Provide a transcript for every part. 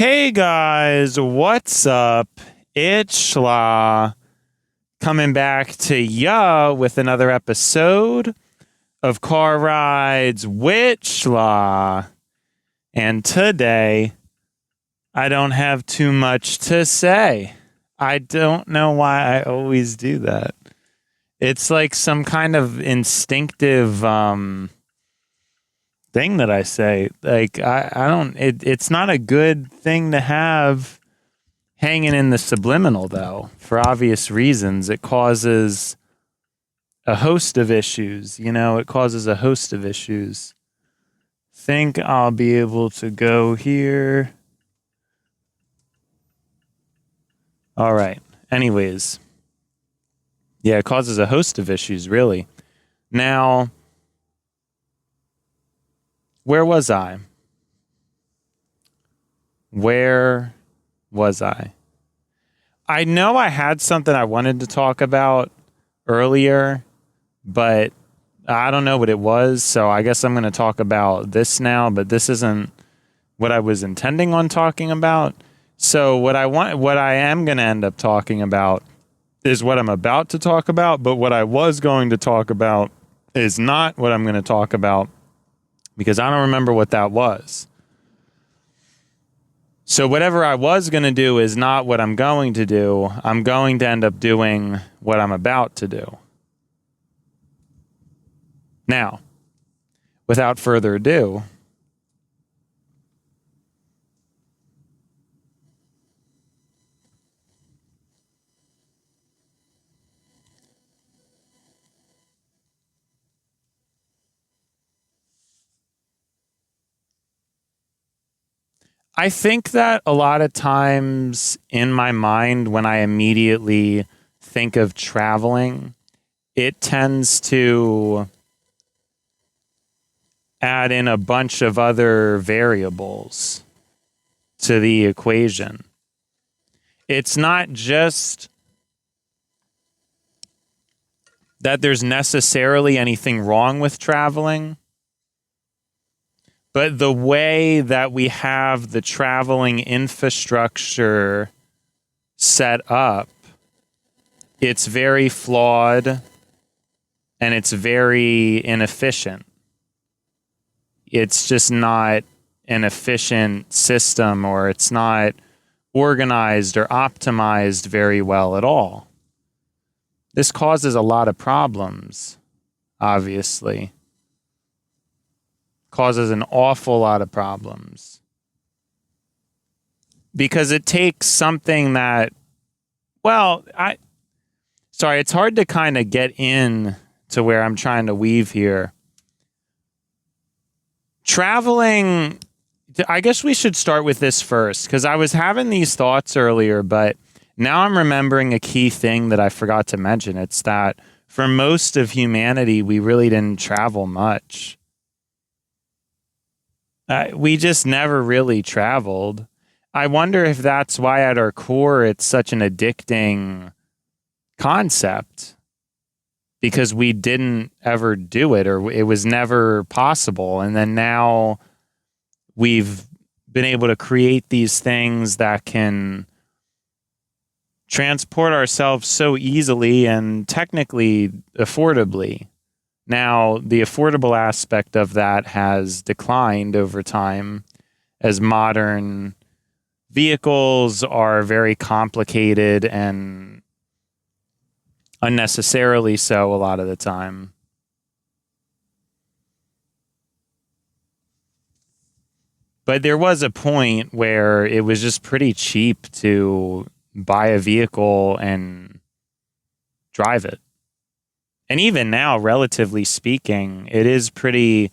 Hey guys, what's up? It's Schla coming back to ya with another episode of Car Rides with Schla. And today, I don't have too much to say. I don't know why I always do that. It's like some kind of instinctive thing that I say. Like I don't it's not a good thing to have hanging in the subliminal though, for obvious reasons. It causes a host of issues, it causes a host of issues. Think I'll be able to go here. All right. Anyways. Yeah, it causes a host of issues, really. Now, where was I? Where was I? I know I had something I wanted to talk about earlier, but I don't know what it was, so I guess I'm going to talk about this now, but this isn't what I was intending on talking about. So what I am going to end up talking about is what I'm about to talk about, but what I was going to talk about is not what I'm going to talk about, because I don't remember what that was. So whatever I was going to do is not what I'm going to do. I'm going to end up doing what I'm about to do. Now, without further ado, I think that a lot of times in my mind, when I immediately think of traveling, it tends to add in a bunch of other variables to the equation. It's not just that there's necessarily anything wrong with traveling, but the way that we have the traveling infrastructure set up, it's very flawed and it's very inefficient. It's just not an efficient system, or it's not organized or optimized very well at all. This causes a lot of problems, obviously. Causes an awful lot of problems. Because it takes something that, it's hard to kind of get in to where I'm trying to weave here. Traveling, I guess we should start with this first, because I was having these thoughts earlier, but now I'm remembering a key thing that I forgot to mention. It's that for most of humanity, we really didn't travel much. We just never really traveled. I wonder if that's why at our core it's such an addicting concept, because we didn't ever do it, or it was never possible. And then now we've been able to create these things that can transport ourselves so easily and technically affordably. Now, the affordable aspect of that has declined over time as modern vehicles are very complicated and unnecessarily so a lot of the time. But there was a point where it was just pretty cheap to buy a vehicle and drive it. And even now, relatively speaking, it is pretty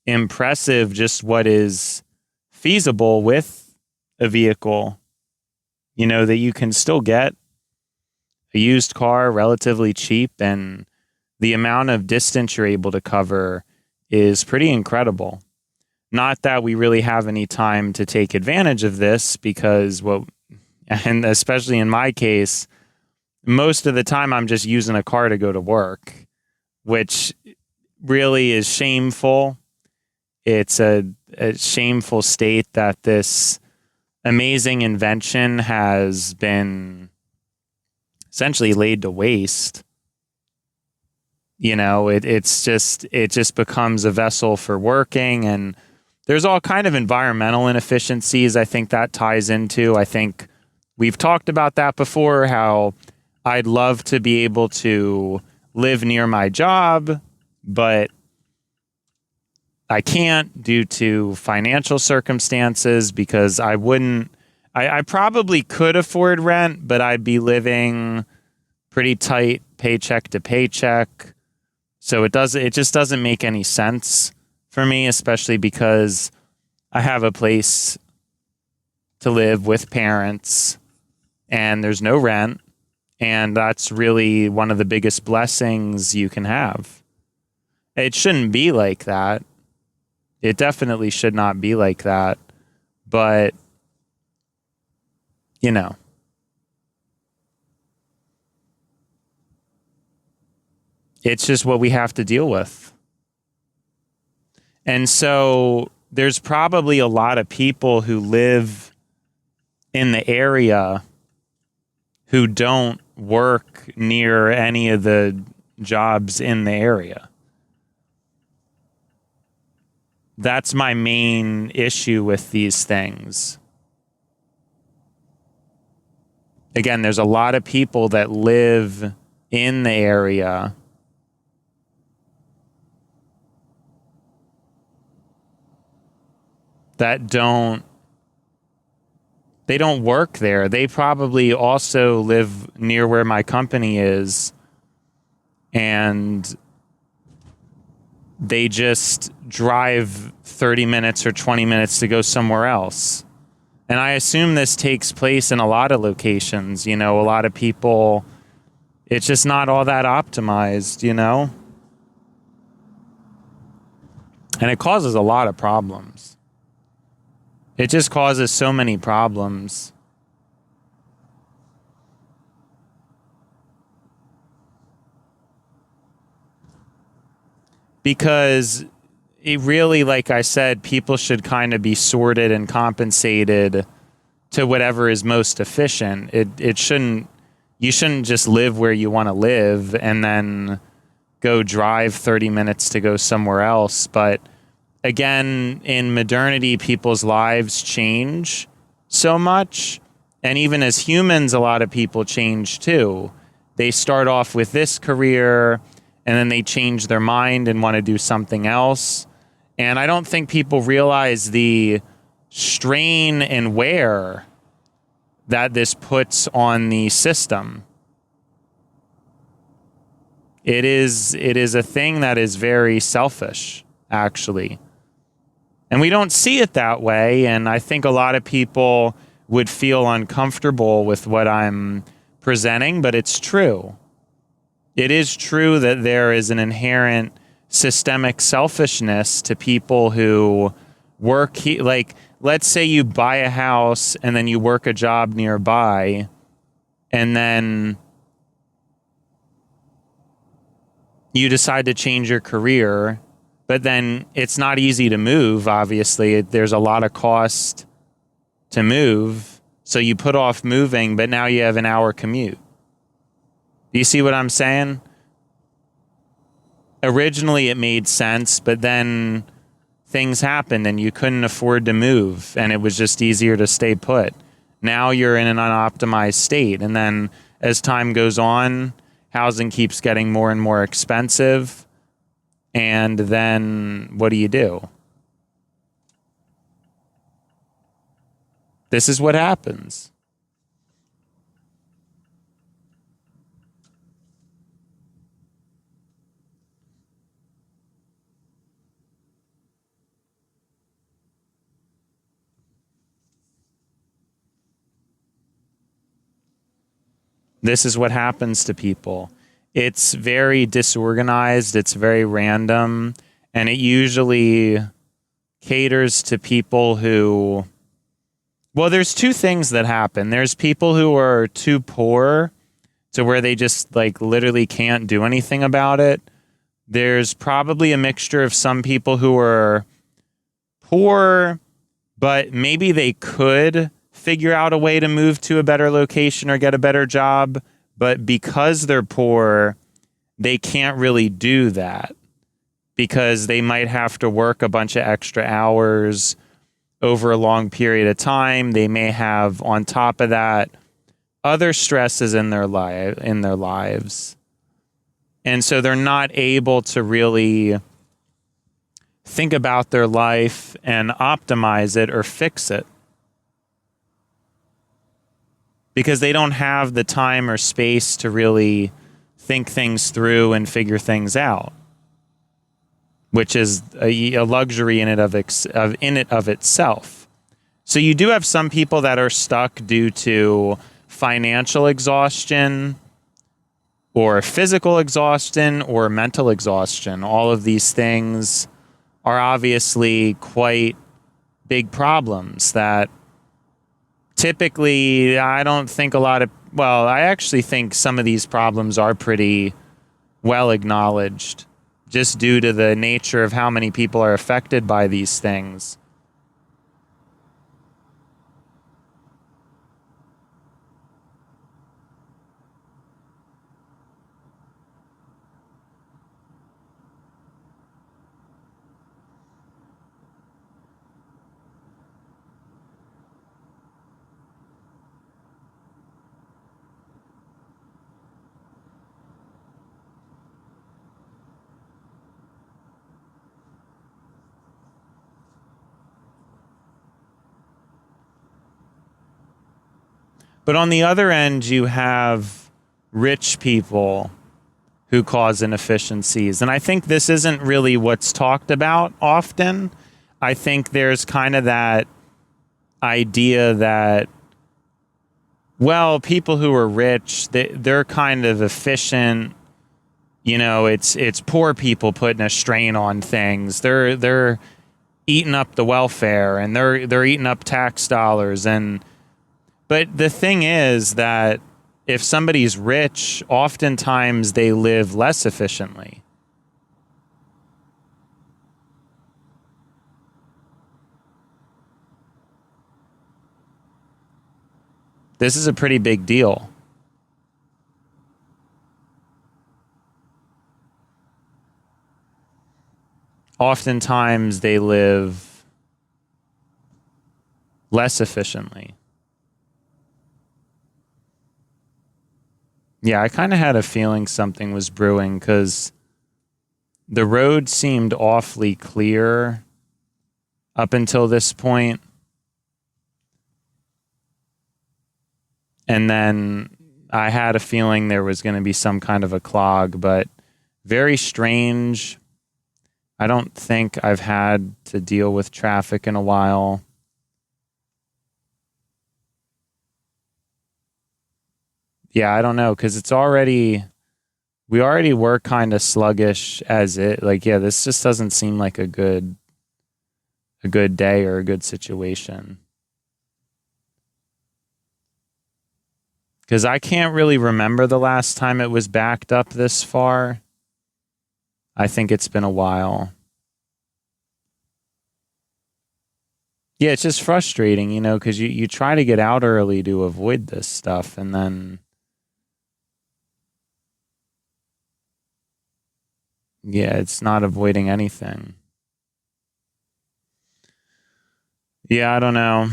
impressive just what is feasible with a vehicle. That you can still get a used car relatively cheap, and the amount of distance you're able to cover is pretty incredible. Not that we really have any time to take advantage of this, because, and especially in my case, most of the time I'm just using a car to go to work, which really is shameful. It's a shameful state that this amazing invention has been essentially laid to waste. You know, it just becomes a vessel for working, and there's all kind of environmental inefficiencies I think that ties into. I think we've talked about that before, how I'd love to be able to live near my job, but I can't due to financial circumstances, because I probably could afford rent, but I'd be living pretty tight paycheck to paycheck. So it just doesn't make any sense for me, especially because I have a place to live with parents and there's no rent. And that's really one of the biggest blessings you can have. It shouldn't be like that. It definitely should not be like that. But, you know, it's just what we have to deal with. And so there's probably a lot of people who live in the area who don't work near any of the jobs in the area. That's my main issue with these things. Again, there's a lot of people that live in the area that don't work there. They probably also live near where my company is, and they just drive 30 minutes or 20 minutes to go somewhere else. And I assume this takes place in a lot of locations. You know, a lot of people, it's just not all that optimized, you know? And it causes a lot of problems. It just causes so many problems. Because it really, like I said, people should kind of be sorted and compensated to whatever is most efficient. You shouldn't just live where you want to live and then go drive 30 minutes to go somewhere else. But again, in modernity, people's lives change so much. And even as humans, a lot of people change too. They start off with this career and then they change their mind and want to do something else. And I don't think people realize the strain and wear that this puts on the system. It is a thing that is very selfish, actually. And we don't see it that way, and I think a lot of people would feel uncomfortable with what I'm presenting, but it's true. It is true that there is an inherent systemic selfishness to people who work, like, let's say you buy a house and then you work a job nearby, and then you decide to change your career, but then it's not easy to move, obviously. There's a lot of cost to move, so you put off moving, but now you have an hour commute. Do you see what I'm saying? Originally it made sense, but then things happened and you couldn't afford to move, and it was just easier to stay put. Now you're in an unoptimized state, and then as time goes on, housing keeps getting more and more expensive, and then what do? This is what happens. This is what happens to people. It's very disorganized. It's very random. And it usually caters to people who, well, there's two things that happen. There's people who are too poor to where they just like literally can't do anything about it. There's probably a mixture of some people who are poor, but maybe they could figure out a way to move to a better location or get a better job, but because they're poor, they can't really do that because they might have to work a bunch of extra hours over a long period of time. They may have, on top of that, other stresses in their lives. And so they're not able to really think about their life and optimize it or fix it because they don't have the time or space to really think things through and figure things out, which is a luxury in it of itself. So you do have some people that are stuck due to financial exhaustion or physical exhaustion or mental exhaustion. All of these things are obviously quite big problems that typically I don't think I actually think some of these problems are pretty well acknowledged just due to the nature of how many people are affected by these things. But on the other end, you have rich people who cause inefficiencies. And I think this isn't really what's talked about often. I think there's kind of that idea that, well, people who are rich, they're kind of efficient. You know, it's poor people putting a strain on things. They're eating up the welfare and they're eating up tax dollars. But the thing is that if somebody's rich, oftentimes they live less efficiently. This is a pretty big deal. Oftentimes they live less efficiently. Yeah, I kind of had a feeling something was brewing because the road seemed awfully clear up until this point. And then I had a feeling there was going to be some kind of a clog, but very strange. I don't think I've had to deal with traffic in a while. Yeah, I don't know, because we already were kind of sluggish as it. Like, yeah, this just doesn't seem like a good day or a good situation. Because I can't really remember the last time it was backed up this far. I think it's been a while. Yeah, it's just frustrating, you know, because you try to get out early to avoid this stuff, and then yeah, it's not avoiding anything. Yeah, I don't know.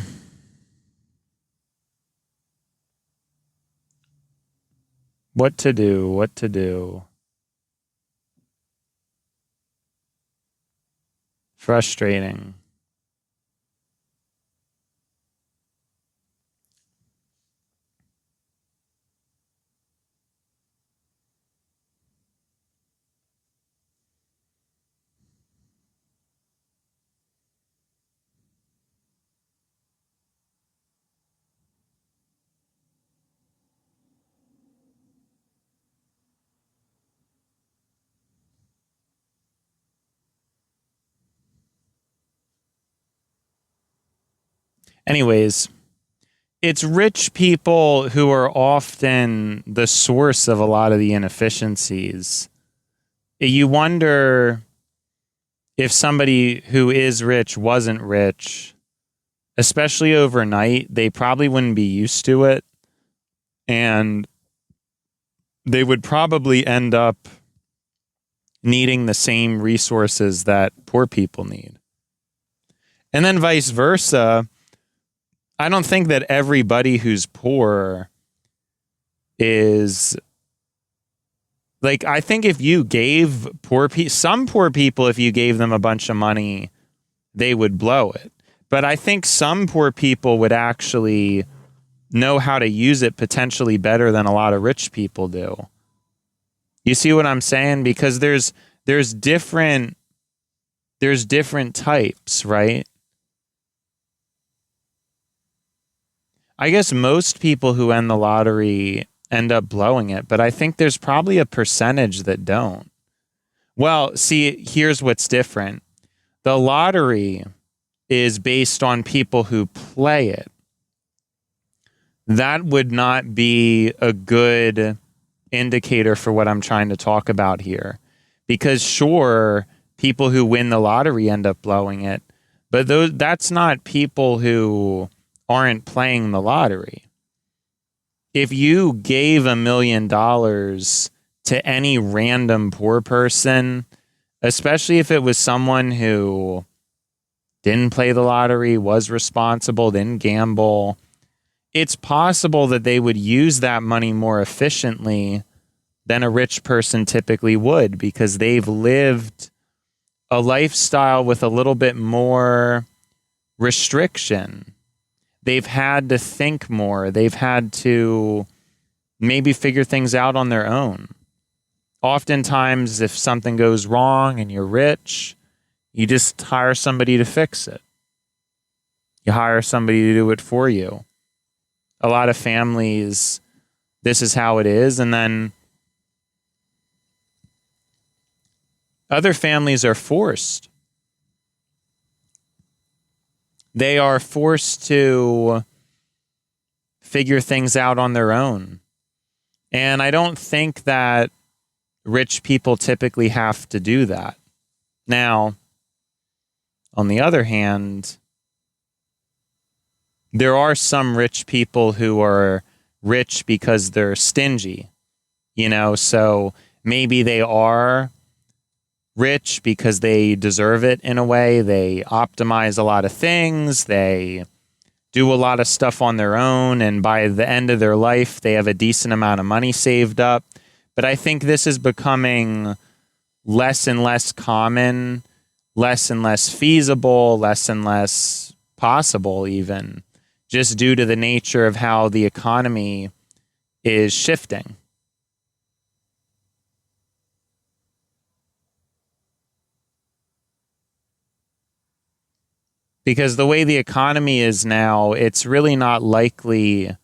What to do. Frustrating. Anyways, it's rich people who are often the source of a lot of the inefficiencies. You wonder if somebody who is rich wasn't rich, especially overnight, they probably wouldn't be used to it. And they would probably end up needing the same resources that poor people need. And then vice versa. I don't think that everybody who's poor is like, I think if you gave some poor people, if you gave them a bunch of money, they would blow it. But I think some poor people would actually know how to use it potentially better than a lot of rich people do. You see what I'm saying? Because there's different types, right? I guess most people who end the lottery end up blowing it, but I think there's probably a percentage that don't. Well, see, here's what's different. The lottery is based on people who play it. That would not be a good indicator for what I'm trying to talk about here. Because sure, people who win the lottery end up blowing it, but that's not people who aren't playing the lottery. If you gave $1 million to any random poor person, especially if it was someone who didn't play the lottery, was responsible, didn't gamble, it's possible that they would use that money more efficiently than a rich person typically would, because they've lived a lifestyle with a little bit more restriction. They've had to think more. They've had to maybe figure things out on their own. Oftentimes, if something goes wrong and you're rich, you just hire somebody to fix it. You hire somebody to do it for you. A lot of families, this is how it is. And then other families are forced. They are forced to figure things out on their own. And I don't think that rich people typically have to do that. Now, on the other hand, there are some rich people who are rich because they're stingy, so maybe they are rich because they deserve it in a way. They optimize a lot of things. They do a lot of stuff on their own. And by the end of their life, they have a decent amount of money saved up. But I think this is becoming less and less common, less and less feasible, less and less possible even, just due to the nature of how the economy is shifting. Because the way the economy is now, it's really not likely.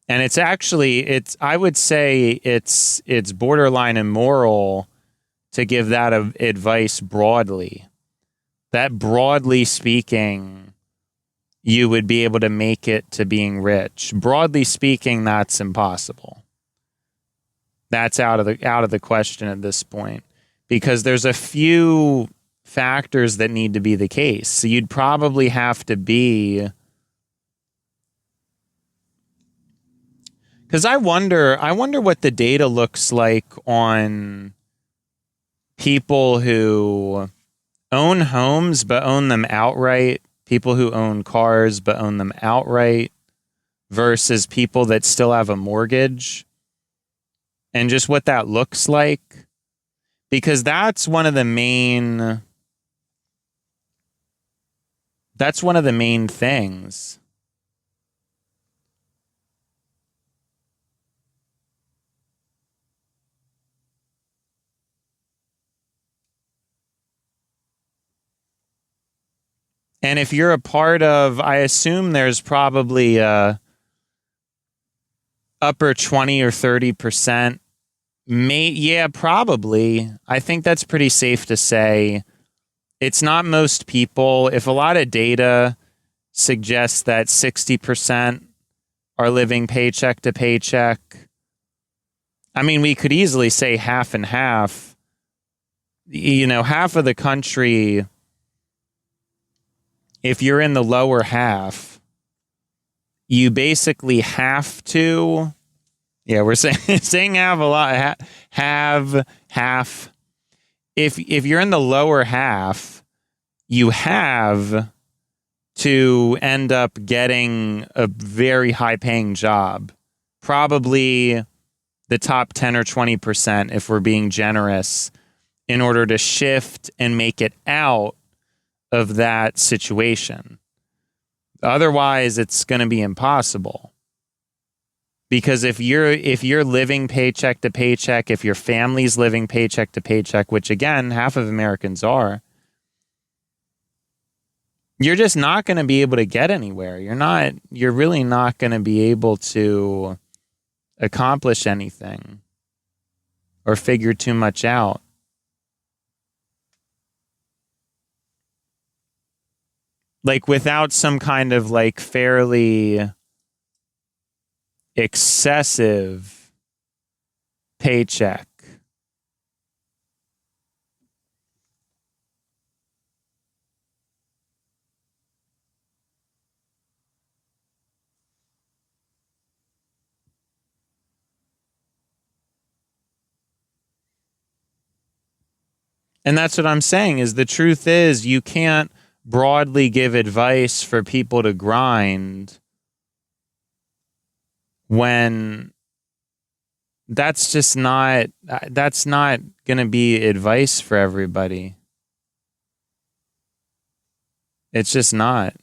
And it's actually, I would say it's borderline immoral to give that advice broadly. That broadly speaking, you would be able to make it to being rich. Broadly speaking, that's impossible. That's out of the question at this point, because there's a few factors that need to be the case. So you'd probably have to be, because I wonder what the data looks like on people who own homes but own them outright, people who own cars but own them outright, versus people that still have a mortgage, and just what that looks like. Because that's one of the main things. And if you're a part of, I assume there's probably a upper 20 or 30%. Yeah, probably. I think that's pretty safe to say. It's not most people. If a lot of data suggests that 60% are living paycheck to paycheck, I mean, we could easily say half and half. Half of the country if you're in the lower half, you basically have to, yeah, we're saying, saying have a lot, have, half. If you're in the lower half, you have to end up getting a very high paying job. Probably the top 10 or 20%, if we're being generous, in order to shift and make it out of that situation. Otherwise, it's going to be impossible. Because if you're living paycheck to paycheck, if your family's living paycheck to paycheck, which again, half of Americans are, you're just not going to be able to get anywhere. You're really not going to be able to accomplish anything or figure too much out. Like without some kind of like fairly excessive paycheck. And that's what I'm saying is the truth is you can't broadly give advice for people to grind when that's not going to be advice for everybody. It's just not.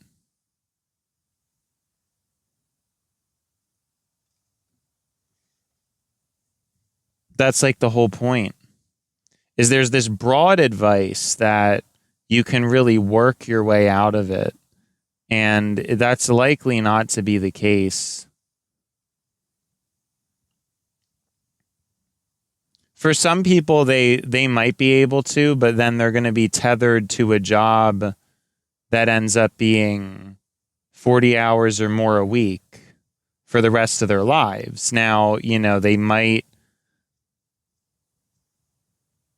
That's like the whole point. Is there's this broad advice that you can really work your way out of it. And that's likely not to be the case. For some people, they might be able to, but then they're going to be tethered to a job that ends up being 40 hours or more a week for the rest of their lives. Now, they might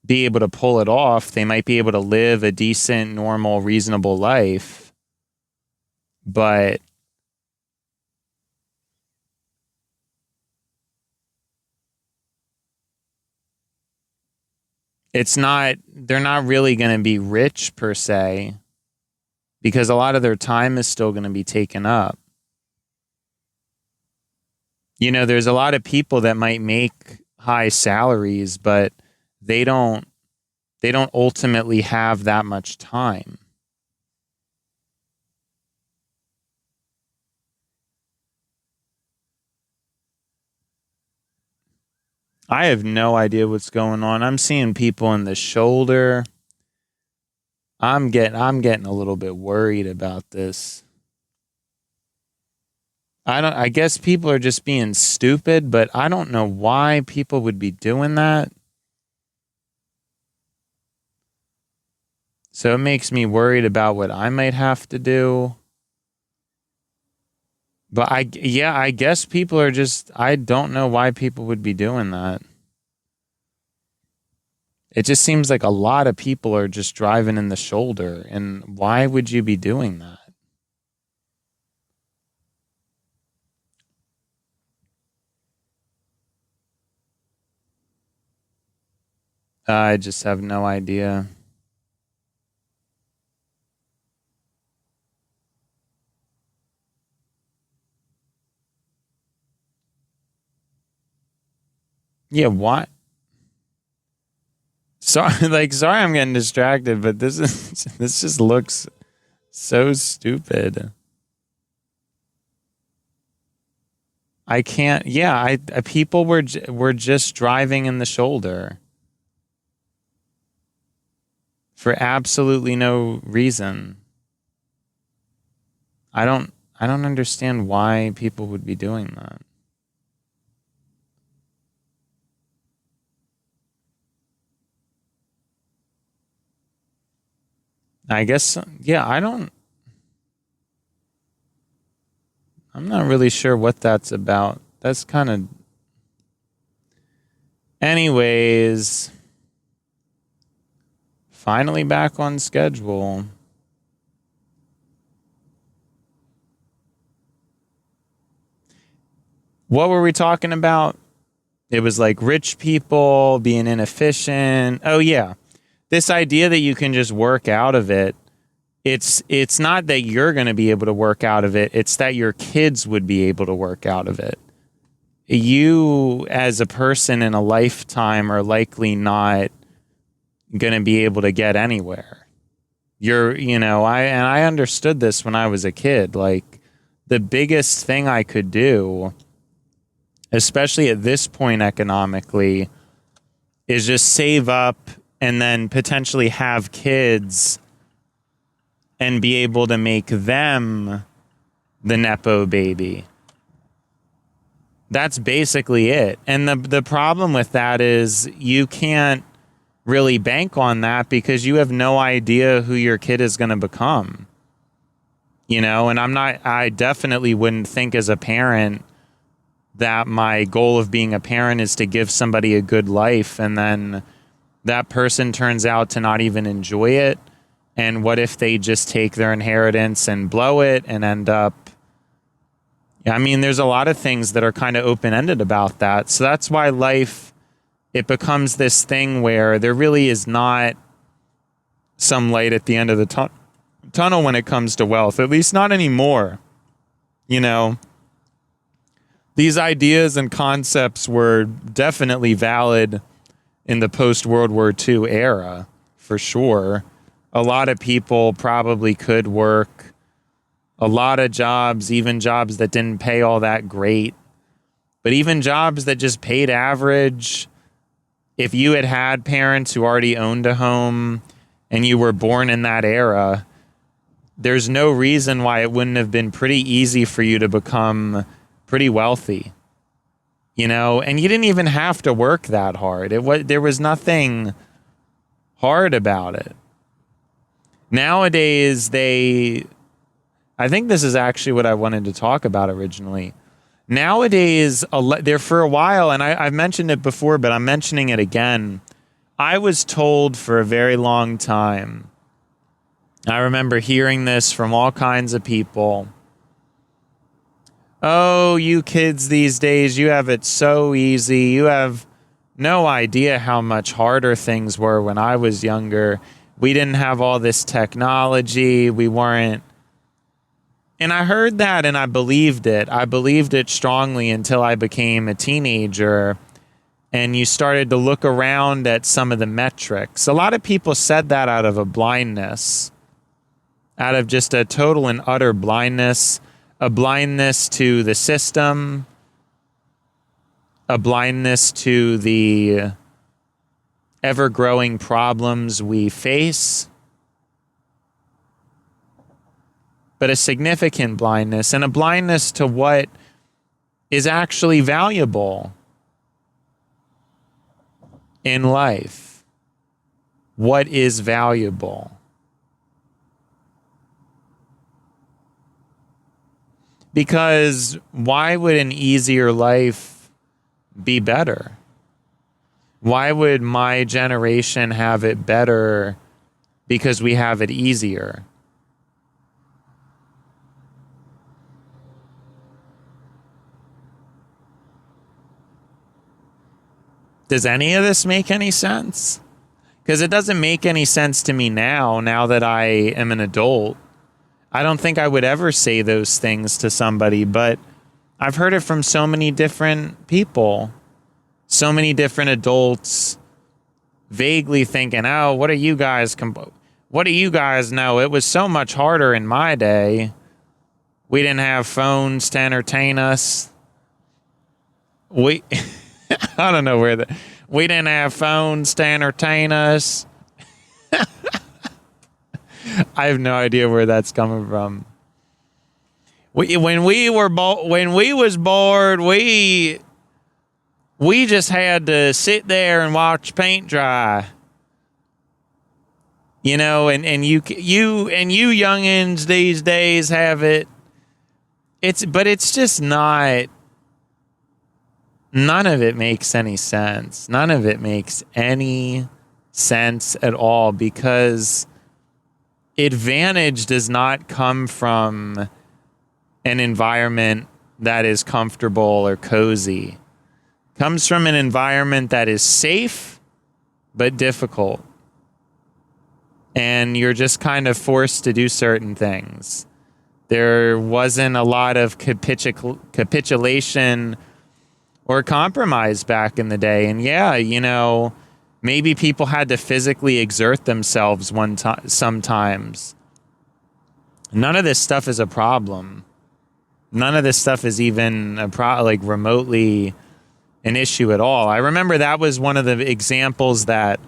be able to pull it off. They might be able to live a decent, normal, reasonable life. But they're not really going to be rich per se, because a lot of their time is still going to be taken up. There's a lot of people that might make high salaries, but they don't ultimately have that much time. I have no idea what's going on. I'm seeing people in the shoulder. I'm getting a little bit worried about this. I guess people are just being stupid, but I don't know why people would be doing that. So it makes me worried about what I might have to do. But I guess people are just, I don't know why people would be doing that. It just seems like a lot of people are just driving in the shoulder. And why would you be doing that? I just have no idea. Yeah, why? Sorry, sorry I'm getting distracted, but this just looks so stupid. I can't. Yeah, people were just driving in the shoulder for absolutely no reason. I don't understand why people would be doing that. I guess, yeah, I'm not really sure what that's about. That's kind of, anyways, finally back on schedule. what were we talking about? It was like rich people being inefficient. Oh yeah. This idea that you can just work out of it. It's not that you're going to be able to work out of it. It's that your kids would be able to work out of it. You as a person in a lifetime are likely not going to be able to get anywhere. I understood this when I was a kid. Like, the biggest thing I could do, especially at this point economically, is just save up and then potentially have kids and be able to make them the nepo baby. That's basically it. And the problem with that is you can't really bank on that because you have no idea who your kid is going to become. And I definitely wouldn't think as a parent that my goal of being a parent is to give somebody a good life and then that person turns out to not even enjoy it. And what if they just take their inheritance and blow it and end up... I mean, there's a lot of things that are kind of open-ended about that. So that's why life, it becomes this thing where there really is not some light at the end of the tunnel when it comes to wealth, at least not anymore. These ideas and concepts were definitely valid in the post-World War II era, for sure. A lot of people probably could work a lot of jobs, even jobs that didn't pay all that great, but even jobs that just paid average. If you had parents who already owned a home and you were born in that era, there's no reason why it wouldn't have been pretty easy for you to become pretty wealthy, and you didn't even have to work that hard. There was nothing hard about it. Nowadays, I think this is actually what I wanted to talk about originally. Nowadays, there for a while, and I've mentioned it before, but I'm mentioning it again. I was told for a very long time, I remember hearing this from all kinds of people. Oh, you kids these days, you have it so easy. You have no idea how much harder things were when I was younger. We didn't have all this technology. We weren't. And I heard that and I believed it. I believed it strongly until I became a teenager and you started to look around at some of the metrics. A lot of people said that out of a blindness, out of just a total and utter blindness, a blindness to the system, a blindness to the ever-growing problems we face, but a significant blindness, and a blindness to what is actually valuable in life. What is valuable? Because why would an easier life be better? Why would my generation have it better because we have it easier? Does any of this make any sense? Because it doesn't make any sense to me now that I am an adult. I don't think I would ever say those things to somebody, but I've heard it from so many different people, so many different adults, vaguely thinking, oh, what do you guys know? It was so much harder in my day. We didn't have phones to entertain us. I don't know we didn't have phones to entertain us. I have no idea where that's coming from. When we was bored, we just had to sit there and watch paint dry. And you youngins these days have it. But it's just not. None of it makes any sense. None of it makes any sense at all, because advantage does not come from an environment that is comfortable or cozy. Comes from an environment that is safe but difficult. And you're just kind of forced to do certain things. There wasn't a lot of capitulation or compromise back in the day. And yeah, you know, maybe people had to physically exert themselves sometimes. None of this stuff is a problem. None of this stuff is even like remotely an issue at all. I remember that was one of the examples that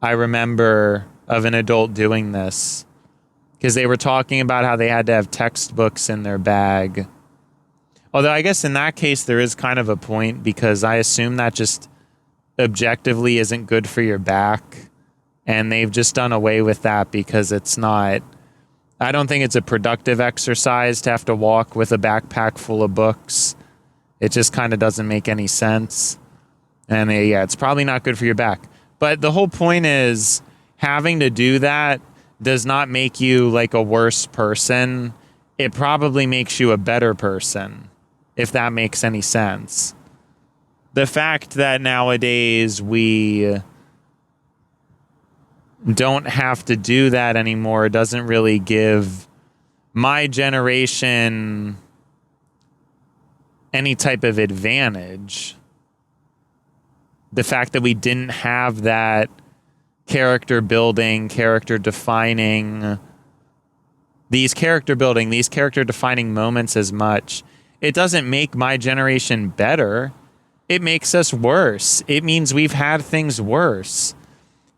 I remember of an adult doing this, because they were talking about how they had to have textbooks in their bag. Although I guess in that case there is kind of a point, because I assume that just objectively isn't good for your back, and they've just done away with that because it's not, I don't think it's a productive exercise to have to walk with a backpack full of books. It just kind of doesn't make any sense. And yeah, it's probably not good for your back. But the whole point is, having to do that does not make you like a worse person. It probably makes you a better person, if that makes any sense. The fact that nowadays we don't have to do that anymore doesn't really give my generation any type of advantage. The fact that we didn't have that character defining moments as much, it doesn't make my generation better. It makes us worse. It means we've had things worse.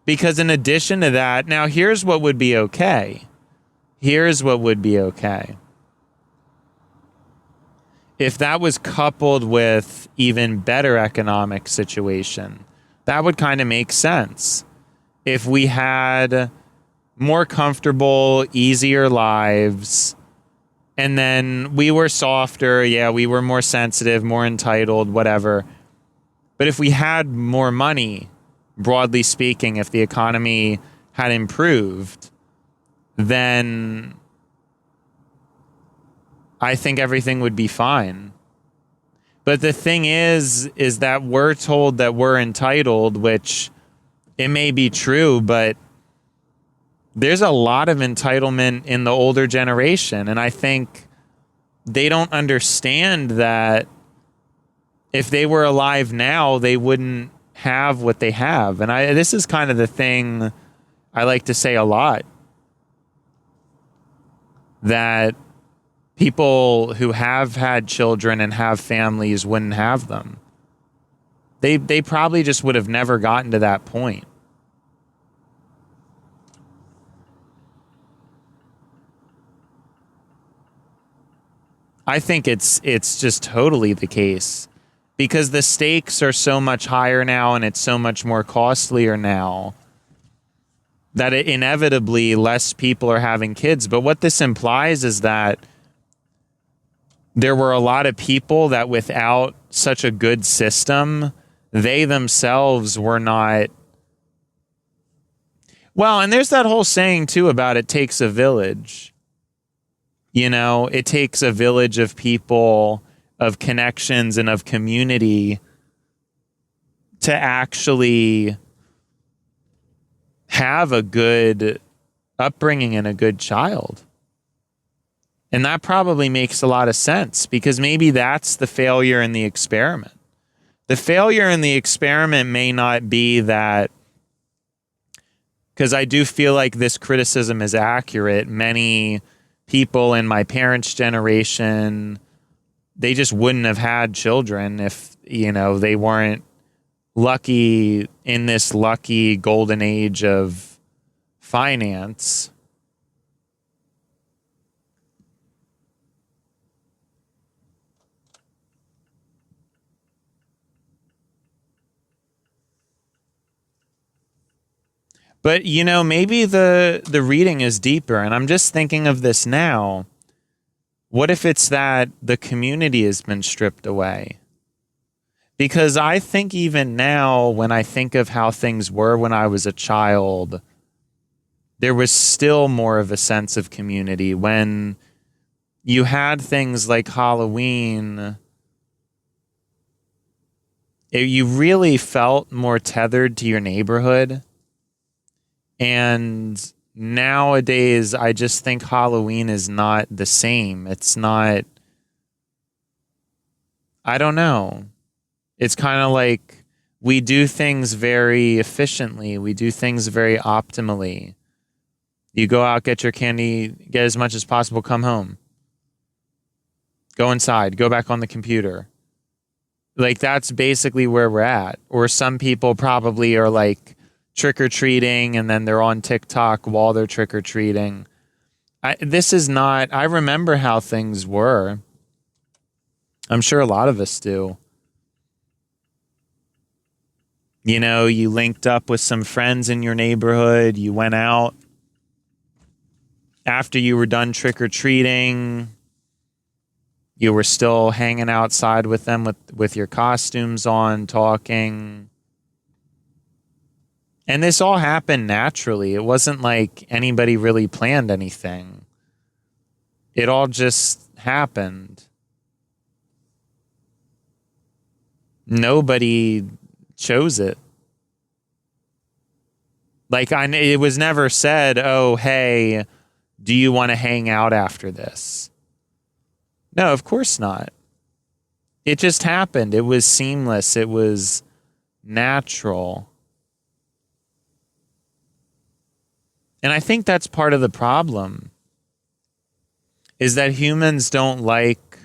Because in addition to that, now here's what would be okay. Here's what would be okay. If that was coupled with even better economic situation, that would kind of make sense. If we had more comfortable, easier lives, and then we were softer, yeah, we were more sensitive, more entitled, whatever. But if we had more money, broadly speaking, if the economy had improved, then I think everything would be fine. But the thing is that we're told that we're entitled, which it may be true, but there's a lot of entitlement in the older generation. And I think they don't understand that if they were alive now, they wouldn't have what they have. And this is kind of the thing I like to say a lot, that people who have had children and have families wouldn't have them. They probably just would have never gotten to that point. I think it's just totally the case, because the stakes are so much higher now and it's so much more costlier now that inevitably less people are having kids. But what this implies is that there were a lot of people that without such a good system, they themselves were not. Well, and there's that whole saying too about it takes a village. You know, it takes a village of people, of connections, and of community to actually have a good upbringing and a good child. And that probably makes a lot of sense, because maybe that's the failure in the experiment. The failure in the experiment may not be that, because I do feel like this criticism is accurate. Many people in my parents' generation, they just wouldn't have had children if, you know, they weren't lucky in this lucky golden age of finance. But, you know, maybe the reading is deeper, and I'm just thinking of this now. What if it's that the community has been stripped away? Because I think even now, when I think of how things were when I was a child, there was still more of a sense of community when, you had things like Halloween. You really felt more tethered to your neighborhood. And nowadays, I just think Halloween is not the same. It's not, I don't know. It's kind of like we do things very efficiently, we do things very optimally. You go out, get your candy, get as much as possible, come home. Go inside, go back on the computer. Like, that's basically where we're at. Or some people probably are like trick-or-treating and then they're on TikTok while they're trick-or-treating. This is not, I remember how things were. I'm sure a lot of us do. You know, you linked up with some friends in your neighborhood, you went out. After you were done trick-or-treating, you were still hanging outside with them with your costumes on, talking. And this all happened naturally. It wasn't like anybody really planned anything. It all just happened. Nobody chose it. Like, it was never said, oh, hey, do you want to hang out after this? No, of course not. It just happened. It was seamless. It was natural. And I think that's part of the problem, is that humans don't like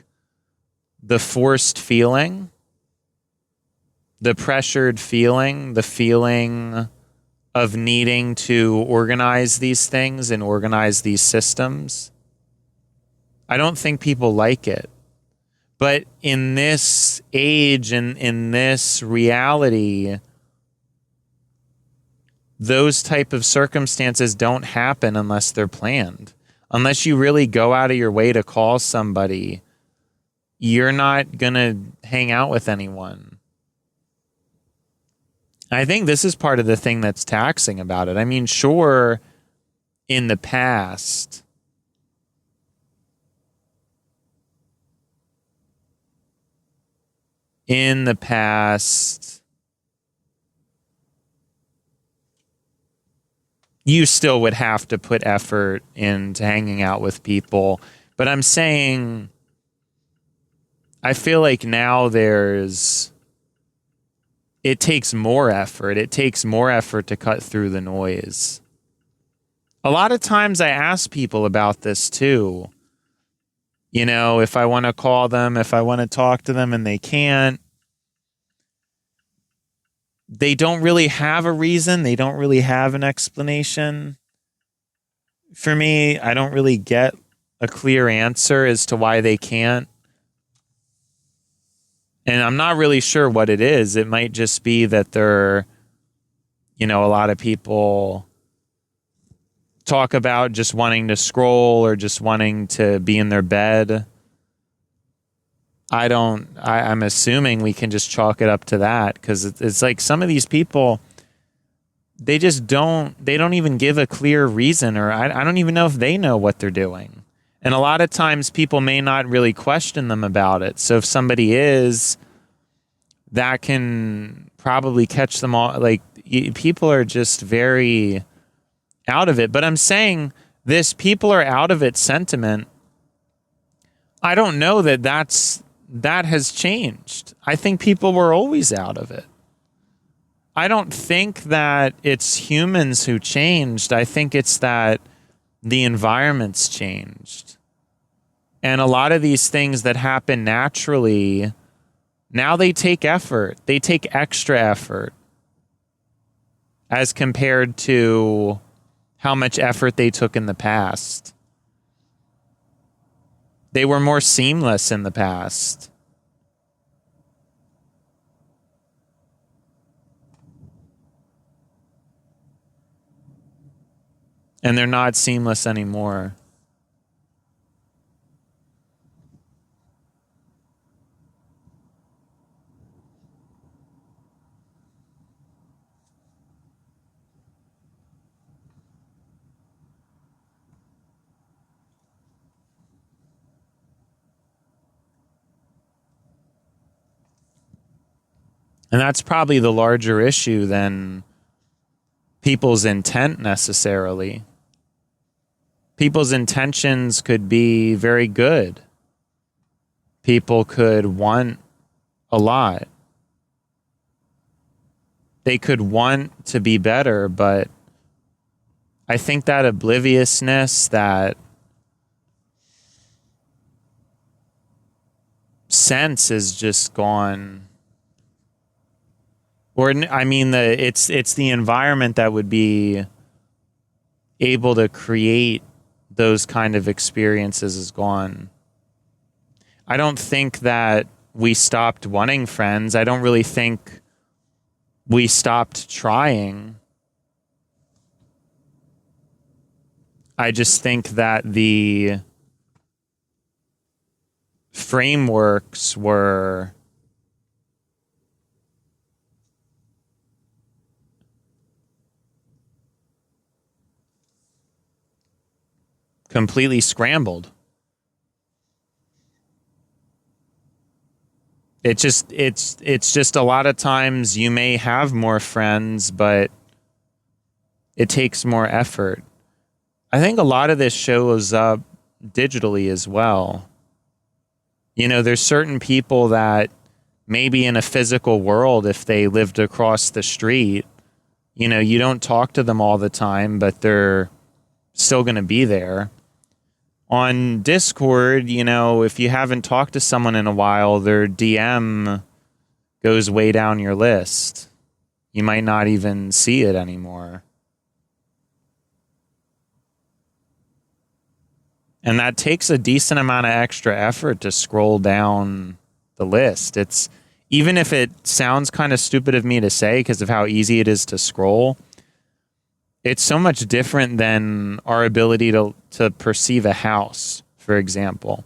the forced feeling, the pressured feeling, the feeling of needing to organize these things and organize these systems. I don't think people like it. But in this age and in this reality, those type of circumstances don't happen unless they're planned. Unless you really go out of your way to call somebody, you're not going to hang out with anyone. I think this is part of the thing that's taxing about it. I mean, sure, in the past, you still would have to put effort into hanging out with people. But I'm saying, I feel like now it takes more effort. It takes more effort to cut through the noise. A lot of times I ask people about this too. You know, if I want to call them, if I want to talk to them and they can't, they don't really have a reason. They don't really have an explanation. For me, I don't really get a clear answer as to why they can't. And I'm not really sure what it is. It might just be that a lot of people talk about just wanting to scroll or just wanting to be in their bed. I'm assuming we can just chalk it up to that, because it's like some of these people, they don't even give a clear reason, or I don't even know if they know what they're doing. And a lot of times people may not really question them about it. So if somebody is, that can probably catch them all. Like, people are just very out of it. But I'm saying this people are out of it sentiment, I don't know that that has changed. I think people were always out of it. I don't think that it's humans who changed. I think it's that the environment's changed. And a lot of these things that happen naturally, now they take effort. They take extra effort as compared to how much effort they took in the past. They were more seamless in the past. And they're not seamless anymore. And that's probably the larger issue than people's intent necessarily. People's intentions could be very good. People could want a lot. They could want to be better, but I think that obliviousness, that sense is just gone. Or I mean, it's the environment that would be able to create those kind of experiences is gone. I don't think that we stopped wanting friends. I don't really think we stopped trying. I just think that the frameworks were completely scrambled. It's just a lot of times you may have more friends, but it takes more effort. I think a lot of this shows up digitally as well. You know, there's certain people that maybe in a physical world, if they lived across the street, you know, you don't talk to them all the time, but they're still going to be there. On Discord, you know, if you haven't talked to someone in a while, their DM goes way down your list. You might not even see it anymore. And that takes a decent amount of extra effort to scroll down the list. It's, even if it sounds kind of stupid of me to say because of how easy it is to scroll, it's so much different than our ability to perceive a house, for example,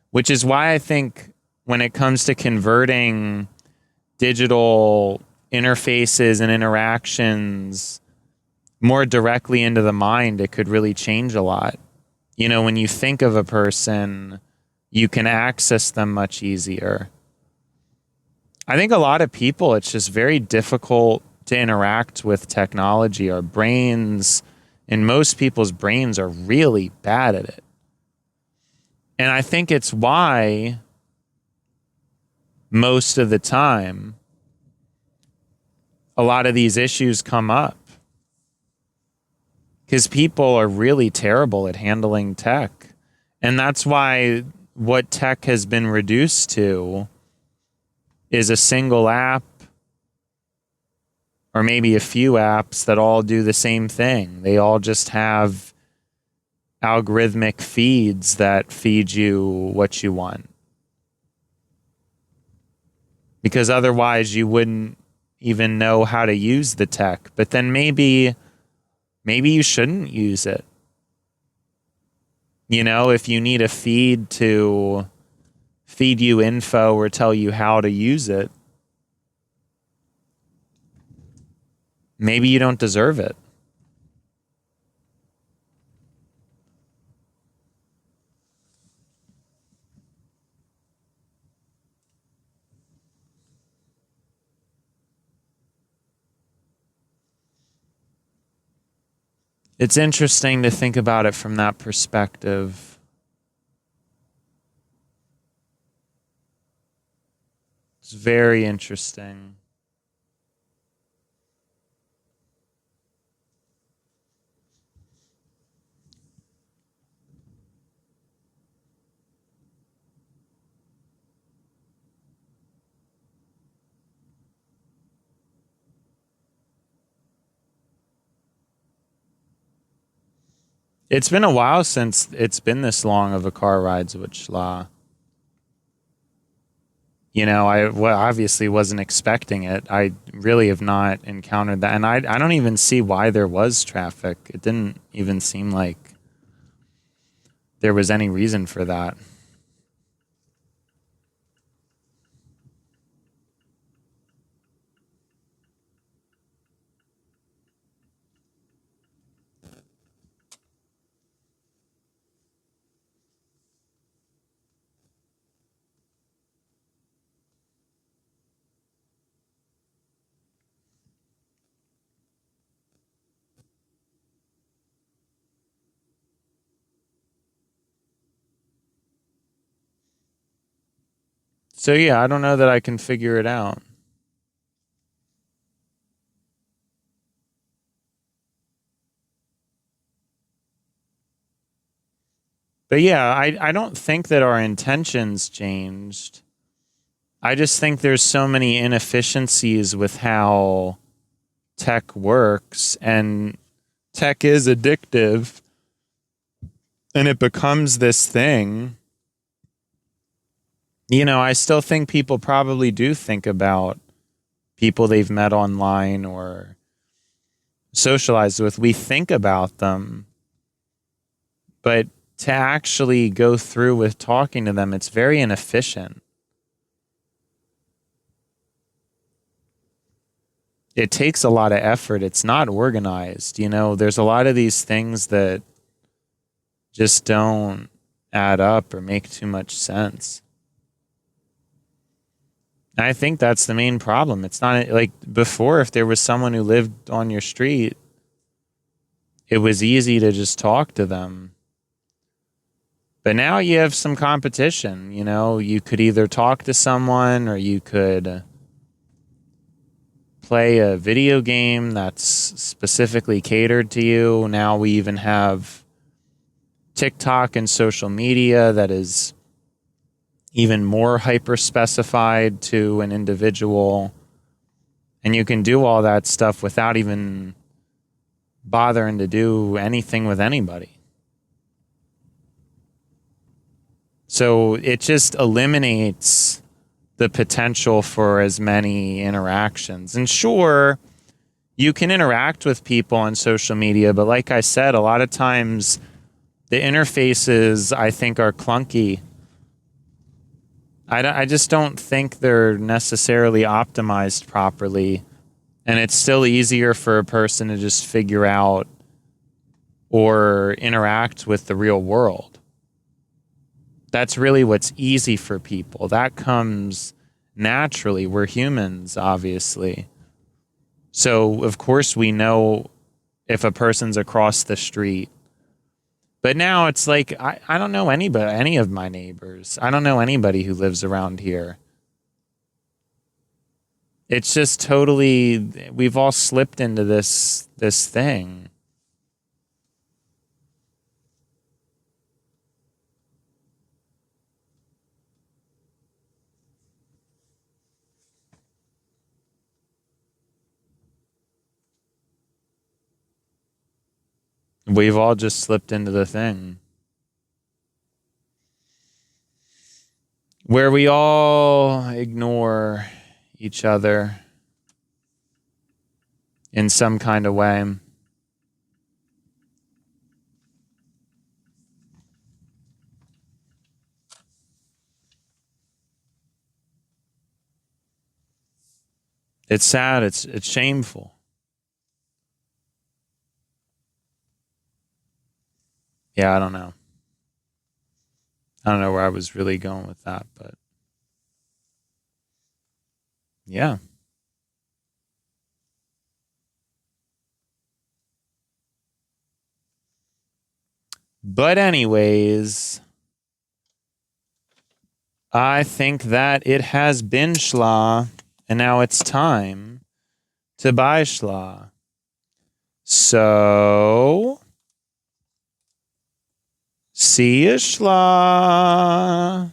which is why I think when it comes to converting digital interfaces and interactions more directly into the mind, it could really change a lot. You know, when you think of a person, you can access them much easier. I think a lot of people, it's just very difficult to interact with technology. Our brains, and most people's brains, are really bad at it. And I think it's why most of the time a lot of these issues come up. Because people are really terrible at handling tech. And that's why what tech has been reduced to is a single app, or maybe a few apps that all do the same thing. They all just have algorithmic feeds that feed you what you want. Because otherwise you wouldn't even know how to use the tech. But then maybe you shouldn't use it. You know, if you need a feed to feed you info or tell you how to use it, maybe you don't deserve it. It's interesting to think about it from that perspective. It's very interesting. It's been a while since it's been this long of a car rides with Schla. You know, I obviously wasn't expecting it. I really have not encountered that. And I don't even see why there was traffic. It didn't even seem like there was any reason for that. So yeah, I don't know that I can figure it out. But yeah, I don't think that our intentions changed. I just think there's so many inefficiencies with how tech works, and tech is addictive, and it becomes this thing. You know, I still think people probably do think about people they've met online or socialized with. We think about them, but to actually go through with talking to them, it's very inefficient. It takes a lot of effort. It's not organized. You know, there's a lot of these things that just don't add up or make too much sense. And I think that's the main problem. It's not like before, if there was someone who lived on your street, it was easy to just talk to them. But now you have some competition. You know, you could either talk to someone or you could play a video game that's specifically catered to you. Now we even have TikTok and social media that is even more hyper specified to an individual. And you can do all that stuff without even bothering to do anything with anybody. So it just eliminates the potential for as many interactions. And sure, you can interact with people on social media, but like I said, a lot of times the interfaces I think are clunky. I just don't think they're necessarily optimized properly. And it's still easier for a person to just figure out or interact with the real world. That's really what's easy for people. That comes naturally. We're humans, obviously. So, of course, we know if a person's across the street. But now it's like, I don't know anybody, any of my neighbors. I don't know anybody who lives around here. It's just totally, we've all slipped into this thing. We've all just slipped into the thing where we all ignore each other in some kind of way. It's sad. It's shameful. Yeah, I don't know. I don't know where I was really going with that, but yeah. But anyways, I think that it has been schla, and now it's time to buy schla. So, see you schla.